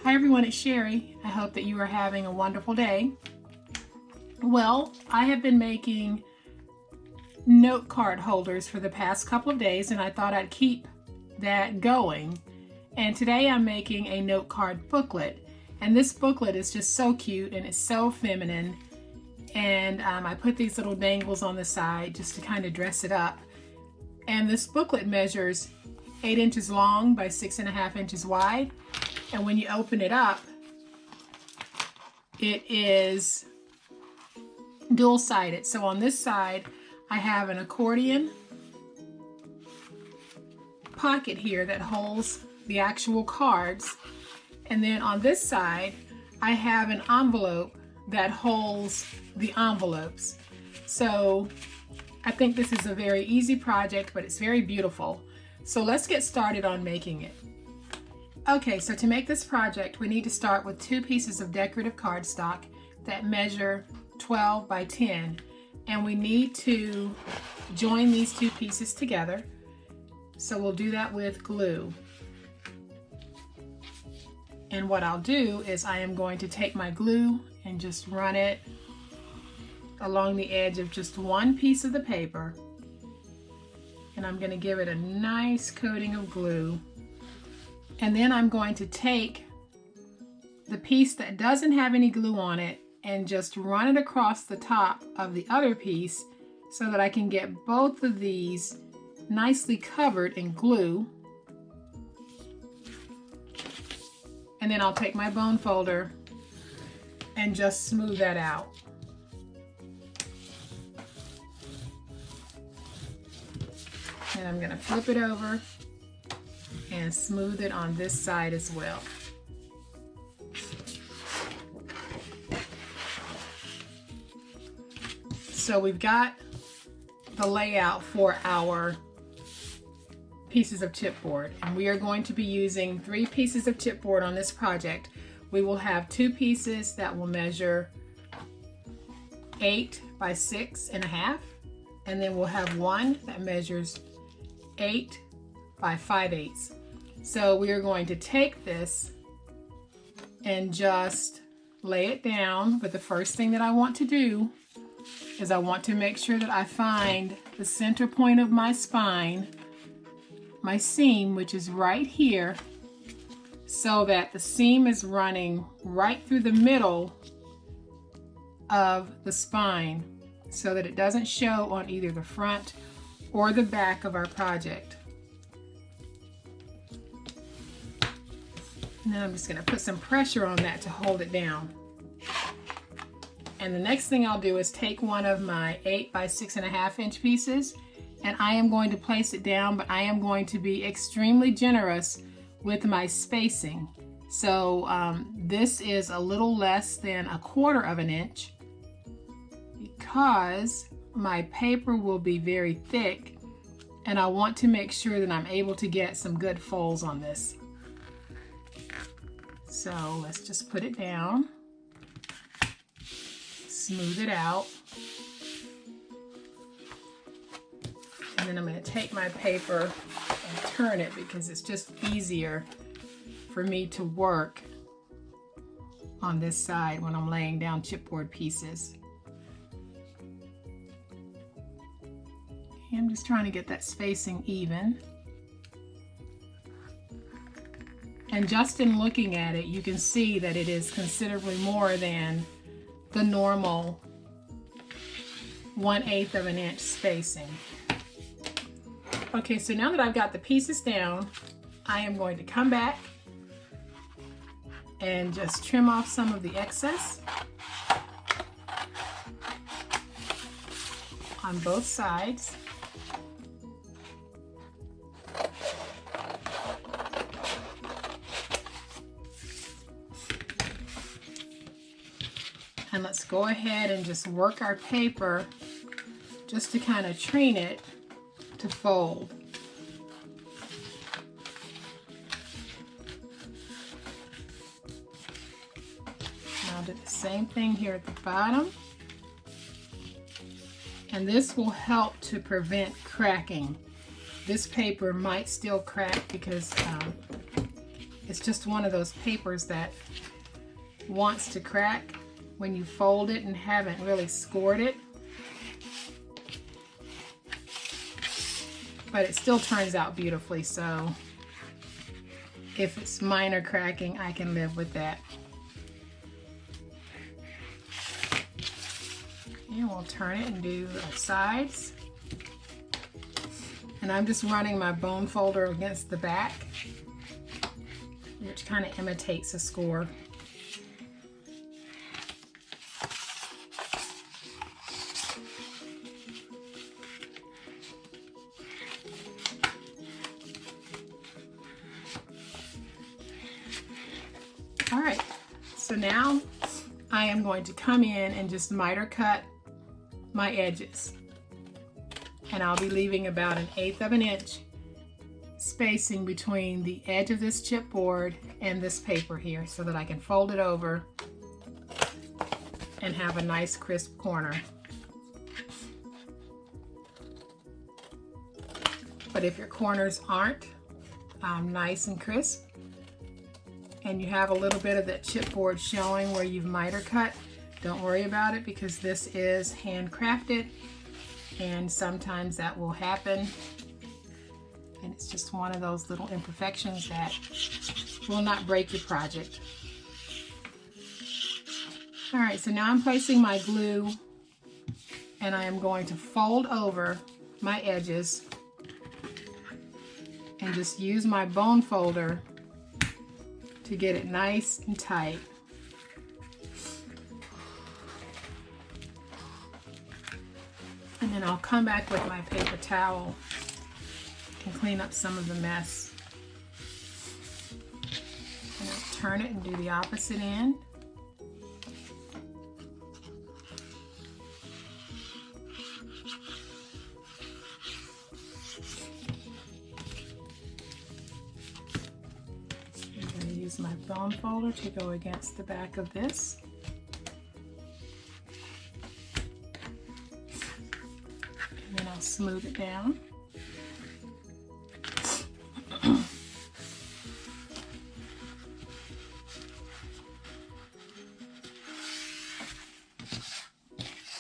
Hi everyone, it's Sherry. I hope that you are having a wonderful day. Well, I have been making note card holders for the past couple of days and I thought I'd keep that going. And today I'm making a note card booklet. And this booklet is just so cute and it's so feminine. And I put these little dangles on the side just to kind of dress it up. And this booklet measures 8 inches long by 6.5 inches wide. And when you open it up, it is dual-sided. So on this side, I have an accordion pocket here that holds the actual cards. And then on this side, I have an envelope that holds the envelopes. So I think this is a very easy project, but it's very beautiful. So let's get started on making it. Okay, so to make this project, we need to start with 2 pieces of decorative cardstock that measure 12 by 10. And we need to join these 2 pieces together. So we'll do that with glue. And what I'll do is I am going to take my glue and just run it along the edge of just one piece of the paper. And I'm going to give it a nice coating of glue. And then I'm going to take the piece that doesn't have any glue on it and just run it across the top of the other piece so that I can get both of these nicely covered in glue. And then I'll take my bone folder and just smooth that out. And I'm going to flip it over and smooth it on this side as well. So we've got the layout for our pieces of chipboard, and we are going to be using 3 pieces of chipboard on this project. We will have 2 pieces that will measure 8 by 6.5, and then we'll have one that measures 8 by 5/8. So we are going to take this and just lay it down, but the first thing that I want to do is I want to make sure that I find the center point of my spine, my seam, which is right here, so that the seam is running right through the middle of the spine so that it doesn't show on either the front or the back of our project. And then I'm just going to put some pressure on that to hold it down. And the next thing I'll do is take one of my 8 by 6.5 inch pieces, and I am going to place it down, but I am going to be extremely generous with my spacing. So this is a little less than 1/4 of an inch because my paper will be very thick and I want to make sure that I'm able to get some good folds on this. So let's just put it down, smooth it out, and then I'm going to take my paper and turn it because it's just easier for me to work on this side when I'm laying down chipboard pieces. I'm just trying to get that spacing even. And just in looking at it, you can see that it is considerably more than the normal 1/8 of an inch spacing. Okay, so now that I've got the pieces down, I am going to come back and just trim off some of the excess on both sides. And let's go ahead and just work our paper just to kind of train it to fold. Now I'll do the same thing here at the bottom. And this will help to prevent cracking. This paper might still crack because It's just one of those papers that wants to crack when you fold it and haven't really scored it. But it still turns out beautifully, so if it's minor cracking, I can live with that. And we'll turn it and do the sides. And I'm just running my bone folder against the back, which kind of imitates a score. All right, so now I am going to come in and just miter cut my edges. And I'll be leaving about 1/8 of an inch spacing between the edge of this chipboard and this paper here so that I can fold it over and have a nice crisp corner. But if your corners aren't nice and crisp and you have a little bit of that chipboard showing where you've miter cut, don't worry about it because this is handcrafted and sometimes that will happen. And it's just one of those little imperfections that will not break your project. All right, so now I'm placing my glue and I am going to fold over my edges and just use my bone folder to get it nice and tight. And then I'll come back with my paper towel and clean up some of the mess. And I'll turn it and do the opposite end. I'm going to use my bone folder to go against the back of this. And then I'll smooth it down.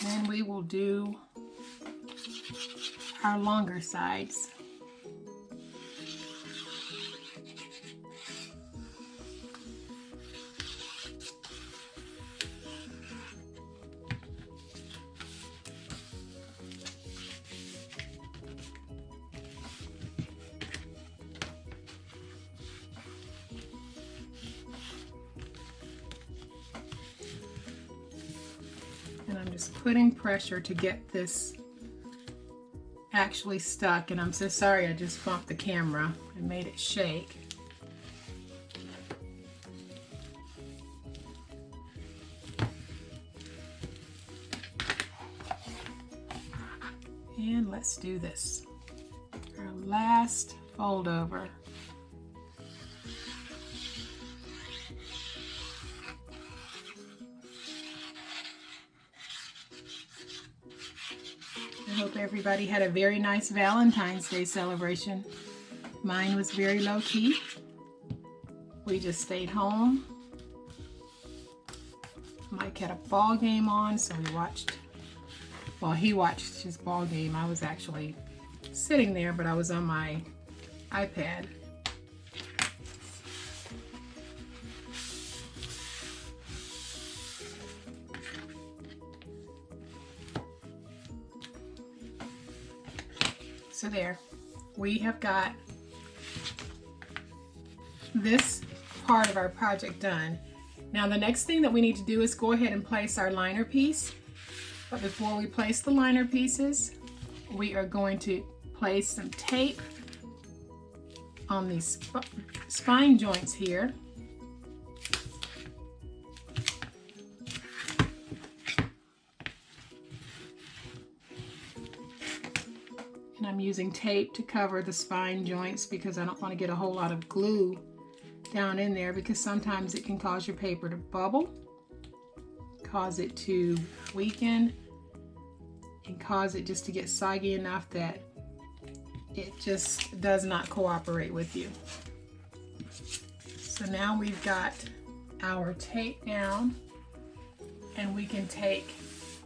Then we will do our longer sides. And I'm just putting pressure to get this actually stuck. And I'm so sorry I just bumped the camera and made it shake. And let's do this. Our last fold over. I hope everybody had a very nice Valentine's Day celebration. Mine was very low key. We just stayed home. Mike had a ball game on, so we watched, well, he watched his ball game. I was actually sitting there, but I was on my iPad. So there, we have got this part of our project done. Now the next thing that we need to do is go ahead and place our liner piece. But before we place the liner pieces, we are going to place some tape on these spine joints here. And I'm using tape to cover the spine joints because I don't want to get a whole lot of glue down in there, because sometimes it can cause your paper to bubble, cause it to weaken, and cause it just to get soggy enough that it just does not cooperate with you. So now we've got our tape down, and we can take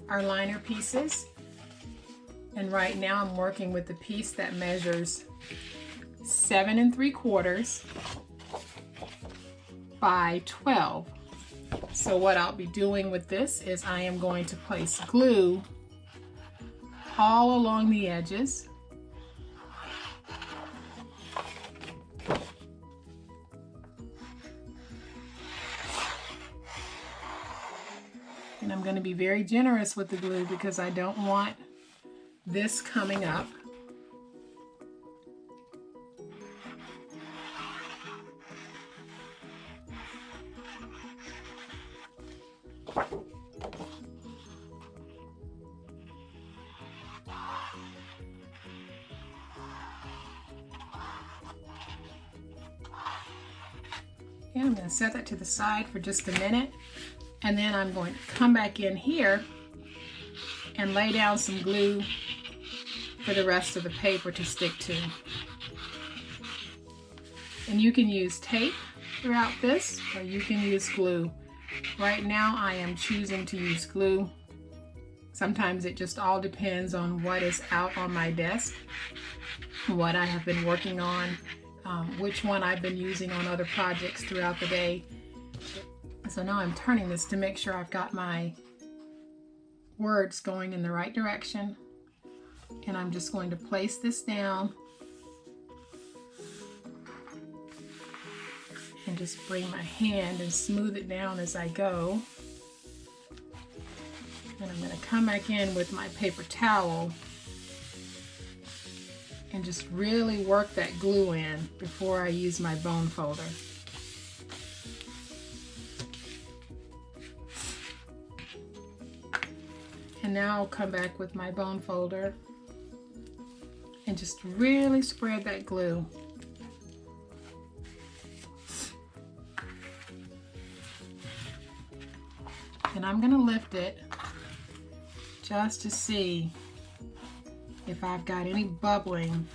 our liner pieces, and right now I'm working with the piece that measures 7 3/4 by 12. So what I'll be doing with this is I am going to place glue all along the edges. And I'm going to be very generous with the glue because I don't want this coming up. And I'm going to set that to the side for just a minute, and then I'm going to come back in here and lay down some glue for the rest of the paper to stick to. And you can use tape throughout this, or you can use glue. Right now I am choosing to use glue. Sometimes it just all depends on what is out on my desk, what I have been working on, which one I've been using on other projects throughout the day. So now I'm turning this to make sure I've got my words going in the right direction. And I'm just going to place this down and just bring my hand and smooth it down as I go. And I'm going to come back in with my paper towel and just really work that glue in before I use my bone folder. And now I'll come back with my bone folder and just really spread that glue. And I'm going to lift it just to see if I've got any bubbling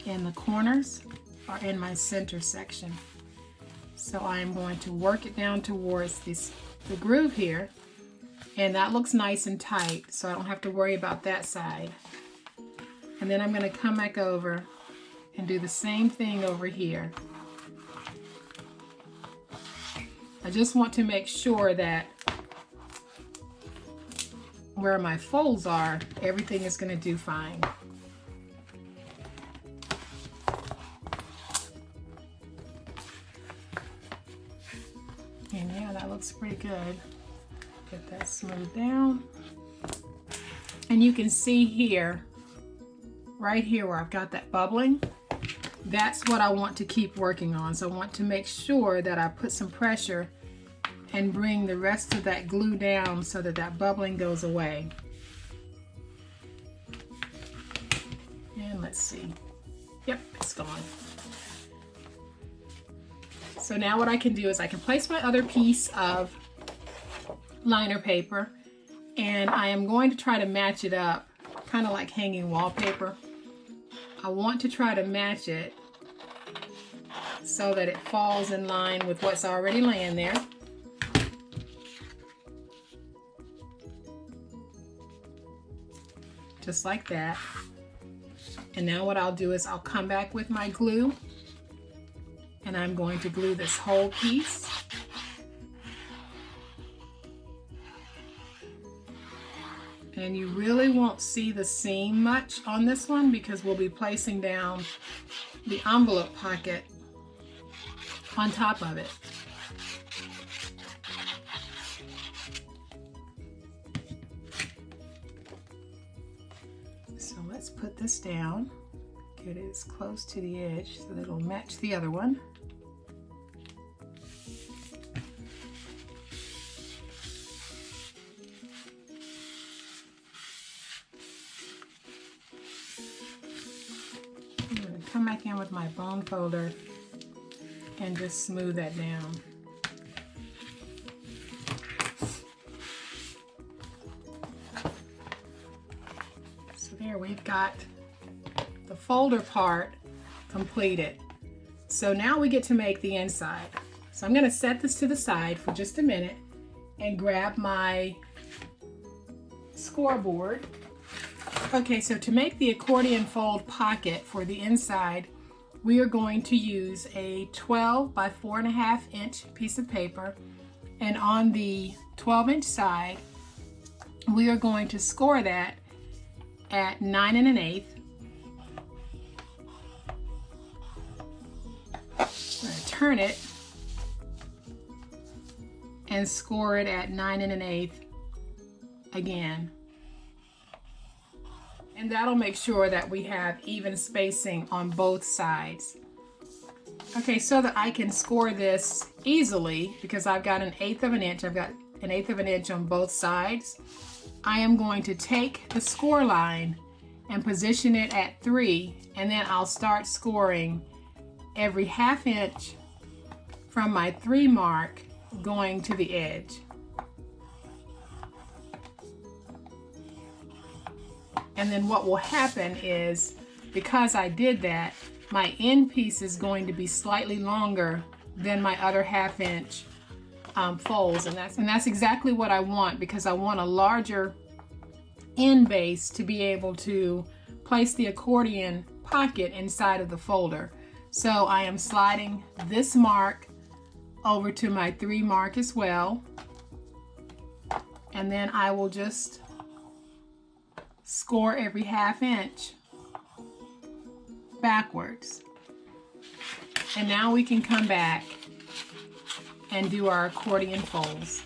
in the corners or in my center section. So I'm going to work it down towards the groove here, and that looks nice and tight, so I don't have to worry about that side. And then I'm going to come back over and do the same thing over here. I just want to make sure that where my folds are, everything is going to do fine. And yeah, that looks pretty good. Get that smoothed down. And you can see here, right here where I've got that bubbling, that's what I want to keep working on. So I want to make sure that I put some pressure and bring the rest of that glue down so that that bubbling goes away. And let's see. Yep, it's gone. So now what I can do is I can place my other piece of liner paper, and I am going to try to match it up, kind of like hanging wallpaper. I want to try to match it so that it falls in line with what's already laying there. Just like that. And now what I'll do is I'll come back with my glue, and I'm going to glue this whole piece. And you really won't see the seam much on this one because we'll be placing down the envelope pocket on top of it. So let's put this down, get it as close to the edge so that it'll match the other one. I'm going to come back in with my bone folder and just smooth that down. So there we've got the folder part completed. So now we get to make the inside. So I'm going to set this to the side for just a minute and grab my scoreboard. Okay, so to make the accordion fold pocket for the inside, we are going to use a 12 by 4.5 inch piece of paper, and on the 12-inch side we are going to score that at 9 1/8. I'm going to turn it and score it at 9 1/8 again. And that'll make sure that we have even spacing on both sides. Okay, so that I can score this easily, because I've got an 1/8 of an inch, I've got an 1/8 of an inch on both sides, I am going to take the score line and position it at 3, and then I'll start scoring every 1/2 inch from my 3 mark going to the edge. And then what will happen is, because I did that, my end piece is going to be slightly longer than my other 1/2 inch folds, and that's exactly what I want, because I want a larger end base to be able to place the accordion pocket inside of the folder. So I am sliding this mark over to my 3 mark as well, and then I will just score every 1/2 inch backwards. And now we can come back and do our accordion folds.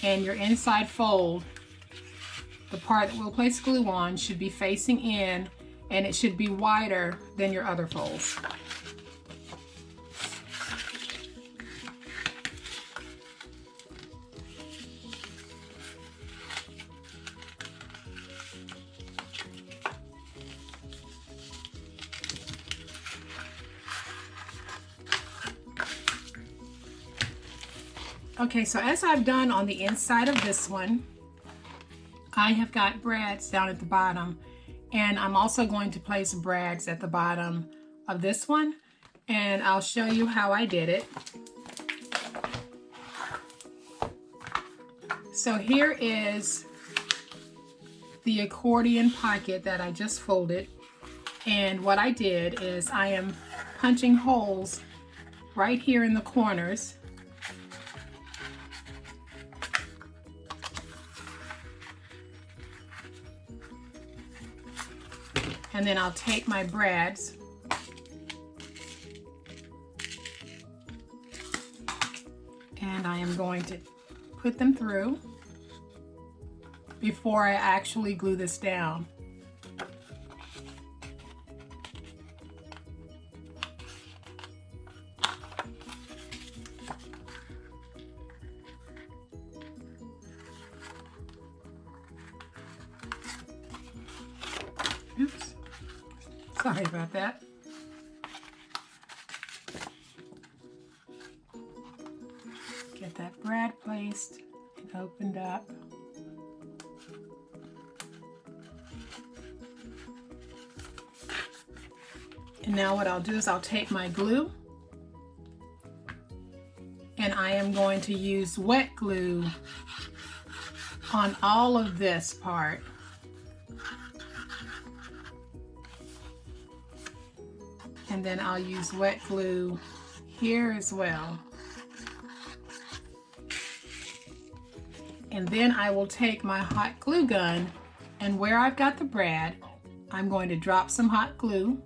And your inside fold, the part that we'll place glue on, should be facing in, and it should be wider than your other folds. Okay, so as I've done on the inside of this one, I have got brads down at the bottom, and I'm also going to place brads at the bottom of this one, and I'll show you how I did it. So here is the accordion pocket that I just folded, and what I did is I am punching holes right here in the corners. And then I'll take my brads and I am going to put them through before I actually glue this down. Oops. Sorry about that. Get that brad placed and opened up. And now what I'll do is I'll take my glue, and I am going to use wet glue on all of this part. And then I'll use wet glue here as well. And then I will take my hot glue gun, and where I've got the brad, I'm going to drop some hot glue.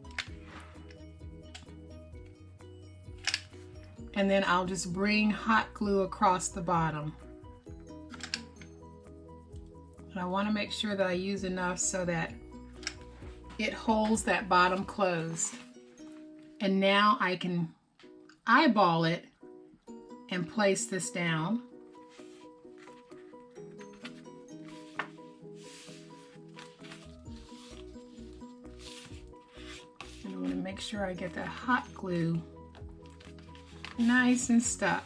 And then I'll just bring hot glue across the bottom. And I want to make sure that I use enough so that it holds that bottom closed. And now I can eyeball it and place this down. And I'm going to make sure I get that hot glue nice and stuck.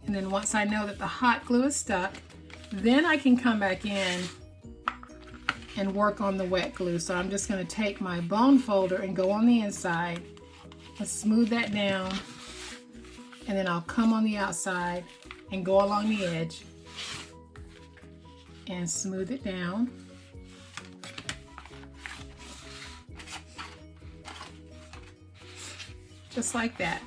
And then once I know that the hot glue is stuck, Then I can come back in and work on the wet glue. So I'm just going to take my bone folder and go on the inside and smooth that down, and then I'll come on the outside and go along the edge and smooth it down. Just like that.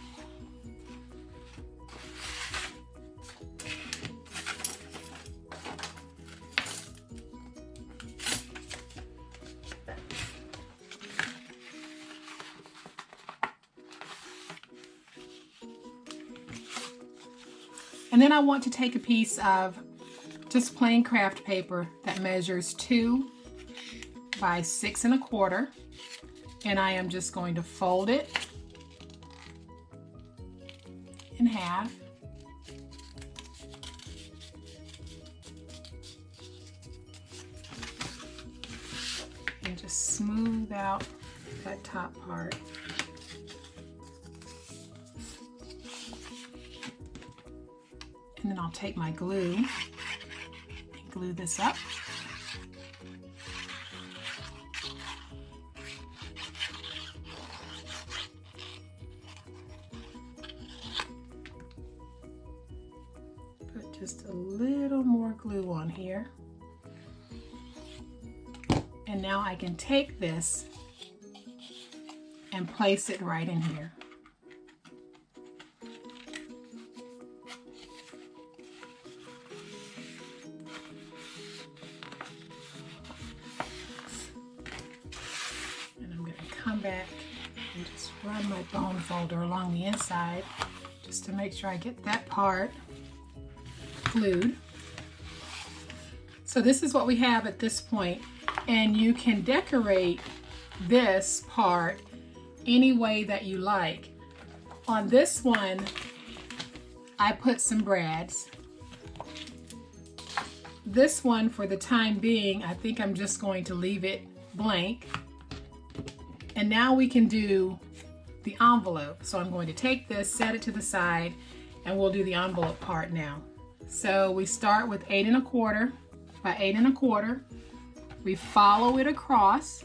And then I want to take a piece of just plain craft paper that measures 2 by 6 1/4, and I am just going to fold it in half. And just smooth out that top part. And then I'll take my glue and glue this up. Put just a little more glue on here. And now I can take this and place it right in here. Come back and just run my bone folder along the inside just to make sure I get that part glued. So this is what we have at this point, and you can decorate this part any way that you like. On this one, I put some brads. This one, for the time being, I think I'm just going to leave it blank. And now we can do the envelope. So I'm going to take this, set it to the side, and we'll do the envelope part now. So we start with 8 1/4 by 8 1/4. We follow it across,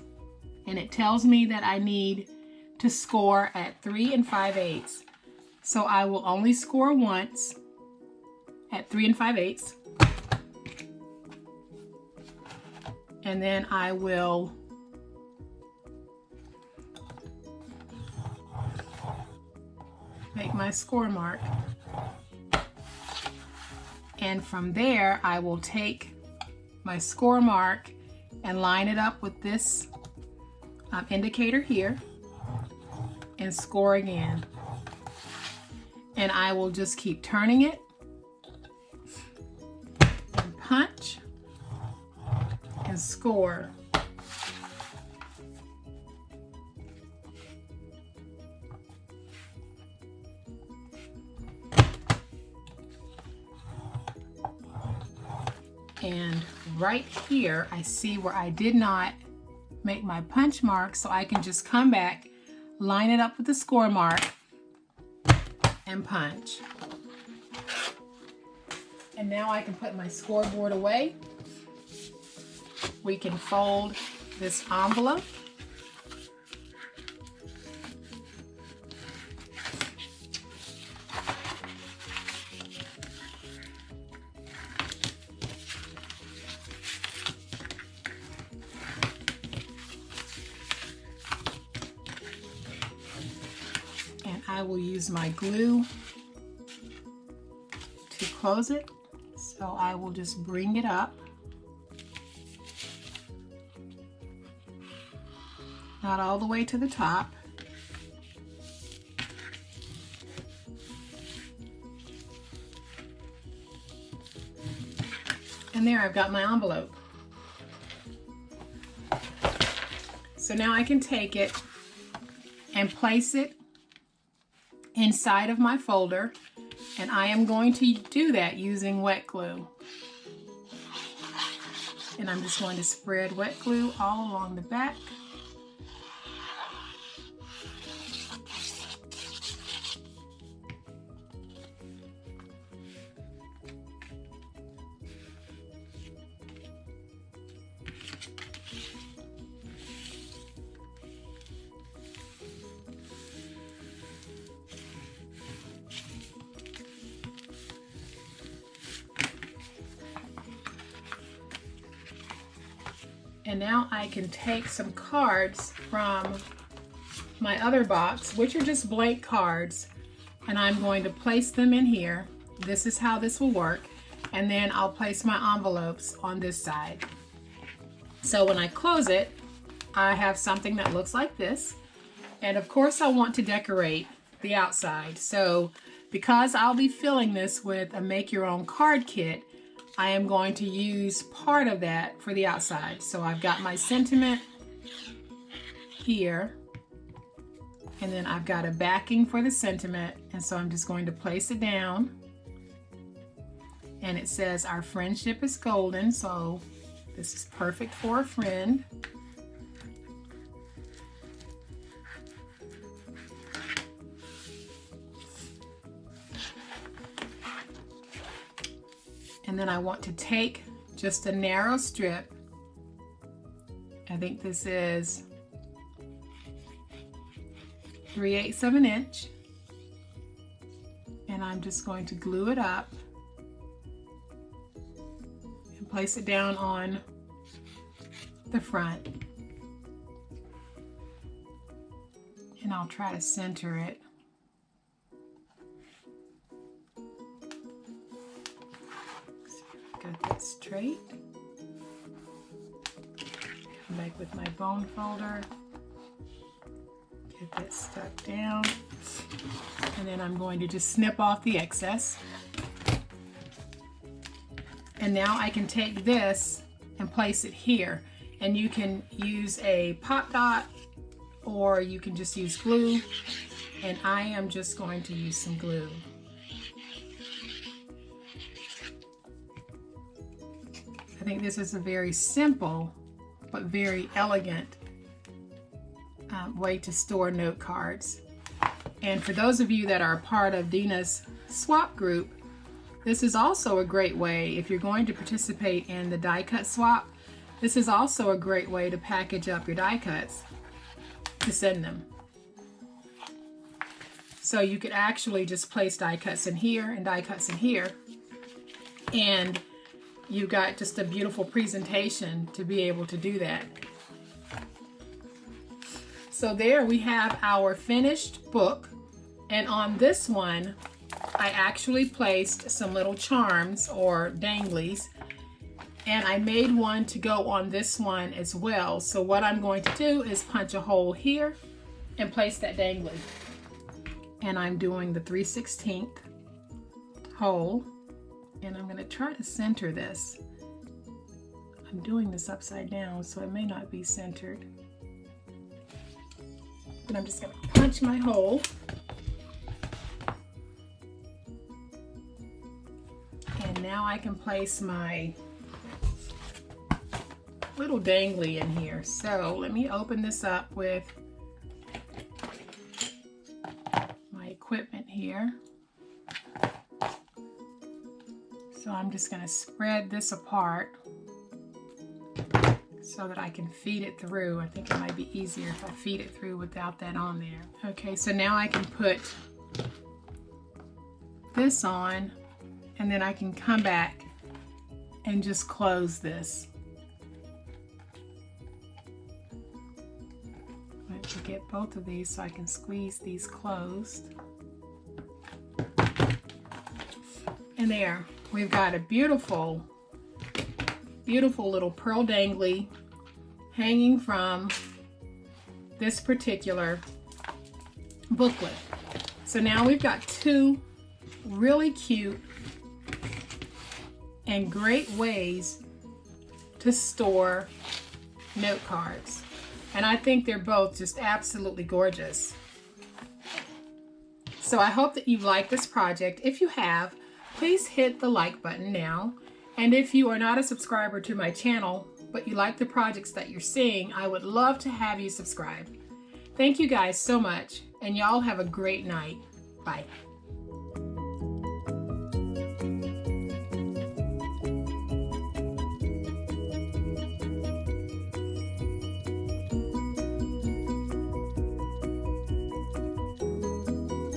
and it tells me that I need to score at 3 5/8. So I will only score once at 3 5/8. And then I will make my score mark, and from there I will take my score mark and line it up with this indicator here and score again, and I will just keep turning it and punch and score. And right here, I see where I did not make my punch mark, so I can just come back, line it up with the score mark, and punch. And now I can put my scoreboard away. We can fold this envelope. I will use my glue to close it. So I will just bring it up. Not all the way to the top. And there, I've got my envelope. So now I can take it and place it inside of my folder, and I am going to do that using wet glue. And I'm just going to spread wet glue all along the back. And now I can take some cards from my other box, which are just blank cards, and I'm going to place them in here. This is how this will work. And then I'll place my envelopes on this side. So when I close it, I have something that looks like this. And of course I want to decorate the outside. So because I'll be filling this with a make your own card kit, I am going to use part of that for the outside. So I've got my sentiment here, and then I've got a backing for the sentiment, and so I'm just going to place it down. And it says our friendship is golden, so this is perfect for a friend. And then I want to take just a narrow strip. I think this is 3/8 of an inch. And I'm just going to glue it up and place it down on the front. And I'll try to center it. Got that straight. Come back with my bone folder. Get that stuck down. And then I'm going to just snip off the excess. And now I can take this and place it here. And you can use a pop dot, or you can just use glue. And I am just going to use some glue. I think this is a very simple but very elegant way to store note cards. And for those of you that are a part of Dina's swap group, this is also a great way, if you're going to participate in the die cut swap, this is also a great way to package up your die cuts to send them. So you could actually just place die cuts in here and die cuts in here, and you got just a beautiful presentation to be able to do that. So there we have our finished book, and on this one I actually placed some little charms or danglies, and I made one to go on this one as well. So what I'm going to do is punch a hole here and place that dangly, and I'm doing the 3/16 hole. And I'm going to try to center this. I'm doing this upside down, so it may not be centered. But I'm just going to punch my hole. And now I can place my little dangly in here. So let me open this up with my equipment here. So I'm just going to spread this apart so that I can feed it through. I think it might be easier if I feed it through without that on there. Okay, so now I can put this on, and then I can come back and just close this. I have to get both of these so I can squeeze these closed. And there, we've got a beautiful, beautiful little pearl dangly hanging from this particular booklet. So now we've got two really cute and great ways to store note cards. And I think they're both just absolutely gorgeous. So I hope that you've liked this project. If you have, please hit the like button now. And if you are not a subscriber to my channel, but you like the projects that you're seeing, I would love to have you subscribe. Thank you guys so much, and y'all have a great night. Bye.